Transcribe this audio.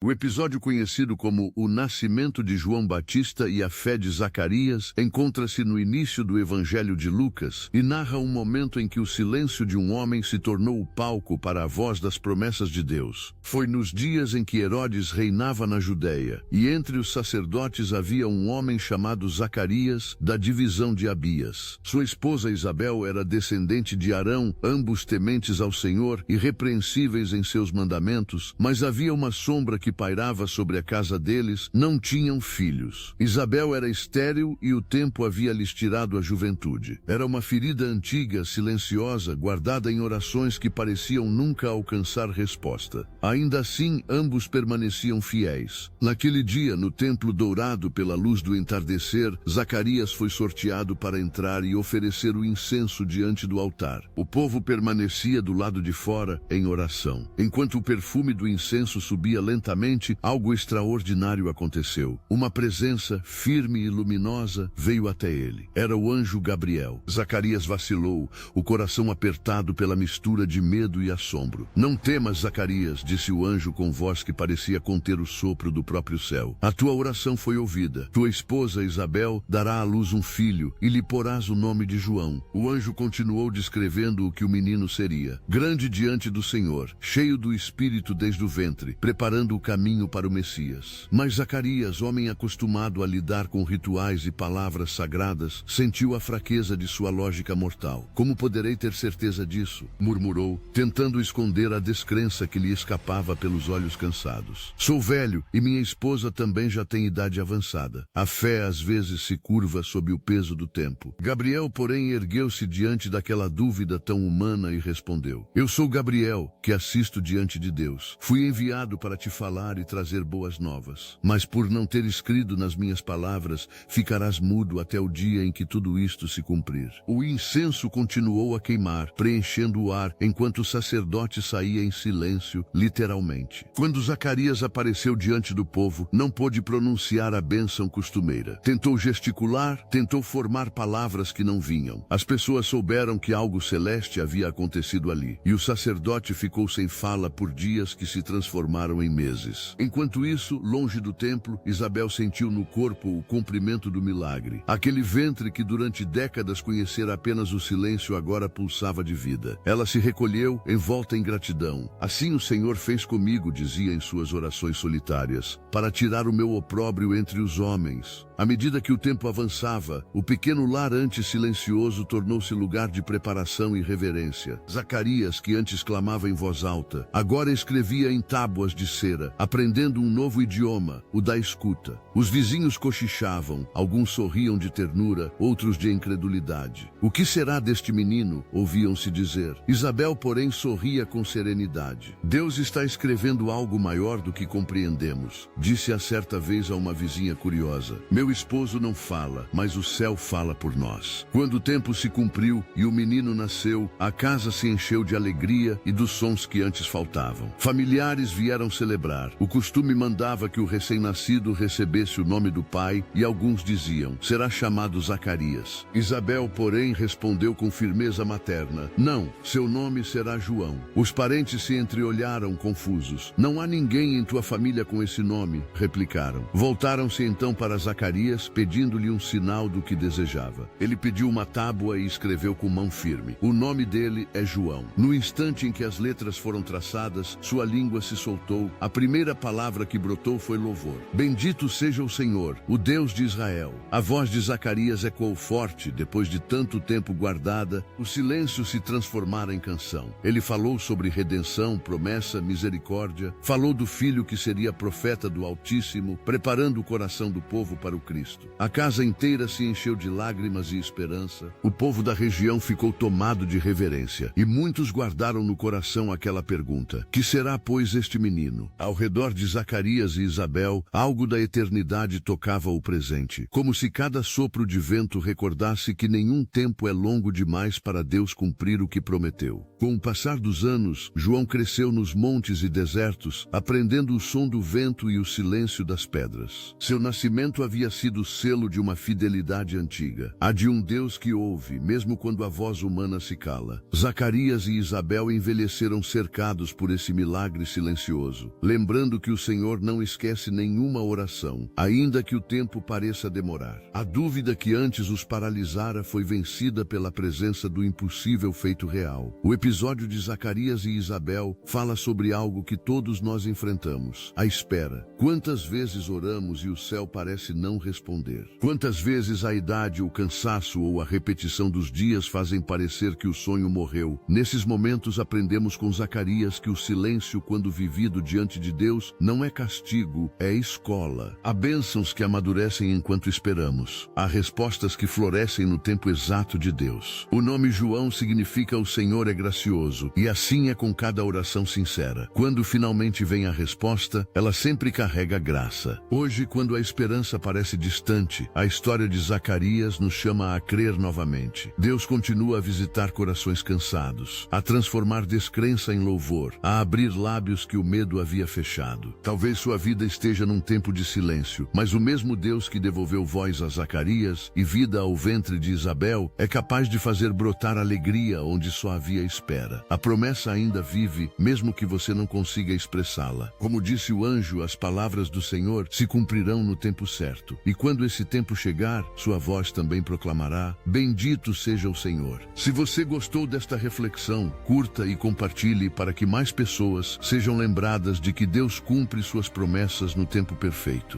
O episódio conhecido como o nascimento de João Batista e a fé de Zacarias encontra-se no início do Evangelho de Lucas e narra um momento em que o silêncio de um homem se tornou o palco para a voz das promessas de Deus. Foi nos dias em que Herodes reinava na Judéia, e entre os sacerdotes havia um homem chamado Zacarias, da divisão de Abias. Sua esposa Isabel era descendente de Arão, ambos tementes ao Senhor, irrepreensíveis em seus mandamentos, mas havia uma sombra que pairava sobre a casa deles. Não tinham filhos. Isabel era estéril e o tempo havia lhes tirado a juventude. Era uma ferida antiga, silenciosa, guardada em orações que pareciam nunca alcançar resposta. Ainda assim, ambos permaneciam fiéis. Naquele dia, no templo dourado pela luz do entardecer, Zacarias foi sorteado para entrar e oferecer o incenso diante do altar. O povo permanecia do lado de fora, em oração. Enquanto o perfume do incenso subia lentamente, algo extraordinário aconteceu. Uma presença firme e luminosa veio até ele. Era o anjo Gabriel. Zacarias vacilou, o coração apertado pela mistura de medo e assombro. "Não temas, Zacarias", disse o anjo com voz que parecia conter o sopro do próprio céu. "A tua oração foi ouvida. Tua esposa Isabel dará à luz um filho e lhe porás o nome de João." O anjo continuou descrevendo o que o menino seria. Grande diante do Senhor, cheio do Espírito desde o ventre, preparando o caminho para o Messias. Mas Zacarias, homem acostumado a lidar com rituais e palavras sagradas, sentiu a fraqueza de sua lógica mortal. "Como poderei ter certeza disso?", murmurou, tentando esconder a descrença que lhe escapava pelos olhos cansados. "Sou velho e minha esposa também já tem idade avançada. A fé às vezes se curva sob o peso do tempo." Gabriel, porém, ergueu-se diante daquela dúvida tão humana e respondeu: "Eu sou Gabriel, que assisto diante de Deus. Fui enviado para te falar e trazer boas novas. Mas por não ter escrito nas minhas palavras, ficarás mudo até o dia em que tudo isto se cumprir." O incenso continuou a queimar, preenchendo o ar, enquanto o sacerdote saía em silêncio, literalmente. Quando Zacarias apareceu diante do povo, não pôde pronunciar a bênção costumeira. Tentou gesticular, tentou formar palavras que não vinham. As pessoas souberam que algo celeste havia acontecido ali, e o sacerdote ficou sem fala por dias que se transformaram em meses. Enquanto isso, longe do templo, Isabel sentiu no corpo o cumprimento do milagre. Aquele ventre que durante décadas conhecera apenas o silêncio agora pulsava de vida. Ela se recolheu, envolta em gratidão. "Assim o Senhor fez comigo", dizia em suas orações solitárias, "para tirar o meu opróbrio entre os homens." À medida que o tempo avançava, o pequeno lar antes silencioso tornou-se lugar de preparação e reverência. Zacarias, que antes clamava em voz alta, agora escrevia em tábuas de cera, aprendendo um novo idioma, o da escuta. Os vizinhos cochichavam, alguns sorriam de ternura, outros de incredulidade. "O que será deste menino?", ouviam-se dizer. Isabel, porém, sorria com serenidade. "Deus está escrevendo algo maior do que compreendemos", disse-a certa vez a uma vizinha curiosa. "Meu esposo não fala, mas o céu fala por nós." Quando o tempo se cumpriu e o menino nasceu, a casa se encheu de alegria e dos sons que antes faltavam. Familiares vieram celebrar. O costume mandava que o recém-nascido recebesse o nome do pai, e alguns diziam: "Será chamado Zacarias." Isabel, porém, respondeu com firmeza materna: "Não, seu nome será João." Os parentes se entreolharam confusos. "Não há ninguém em tua família com esse nome", replicaram. Voltaram-se então para Zacarias, pedindo-lhe um sinal do que desejava. Ele pediu uma tábua e escreveu com mão firme: "O nome dele é João." No instante em que as letras foram traçadas, sua língua se soltou. A primeira palavra que brotou foi louvor. "Bendito seja o Senhor, o Deus de Israel." A voz de Zacarias ecoou forte, depois de tanto tempo guardada, o silêncio se transformara em canção. Ele falou sobre redenção, promessa, misericórdia. Falou do filho que seria profeta do Altíssimo, preparando o coração do povo para o Cristo. A casa inteira se encheu de lágrimas e esperança. O povo da região ficou tomado de reverência, e muitos guardaram no coração aquela pergunta: "Que será, pois, este menino?" Ao redor de Zacarias e Isabel, algo da eternidade tocava o presente, como se cada sopro de vento recordasse que nenhum tempo é longo demais para Deus cumprir o que prometeu. Com o passar dos anos, João cresceu nos montes e desertos, aprendendo o som do vento e o silêncio das pedras. Seu nascimento havia sido selo de uma fidelidade antiga, a de um Deus que ouve, mesmo quando a voz humana se cala. Zacarias e Isabel envelheceram cercados por esse milagre silencioso, lembrando que o Senhor não esquece nenhuma oração, ainda que o tempo pareça demorar. A dúvida que antes os paralisara foi vencida pela presença do impossível feito real. O episódio de Zacarias e Isabel fala sobre algo que todos nós enfrentamos: a espera. Quantas vezes oramos e o céu parece não responder? Quantas vezes a idade, o cansaço ou a repetição dos dias fazem parecer que o sonho morreu? Nesses momentos aprendemos com Zacarias que o silêncio, quando vivido diante de Deus, não é castigo, é escola. Há bênçãos que amadurecem enquanto esperamos. Há respostas que florescem no tempo exato de Deus. O nome João significa o Senhor é gracioso, e assim é com cada oração sincera. Quando finalmente vem a resposta, ela sempre carrega graça. Hoje, quando a esperança parece distante, a história de Zacarias nos chama a crer novamente. Deus continua a visitar corações cansados, a transformar descrença em louvor, a abrir lábios que o medo havia fechado. Talvez sua vida esteja num tempo de silêncio, mas o mesmo Deus que devolveu voz a Zacarias e vida ao ventre de Isabel é capaz de fazer brotar alegria onde só havia espera. A promessa ainda vive, mesmo que você não consiga expressá-la. Como disse o anjo, as palavras do Senhor se cumprirão no tempo certo. E quando esse tempo chegar, sua voz também proclamará: bendito seja o Senhor. Se você gostou desta reflexão, curta e compartilhe para que mais pessoas sejam lembradas de que Deus cumpre suas promessas no tempo perfeito.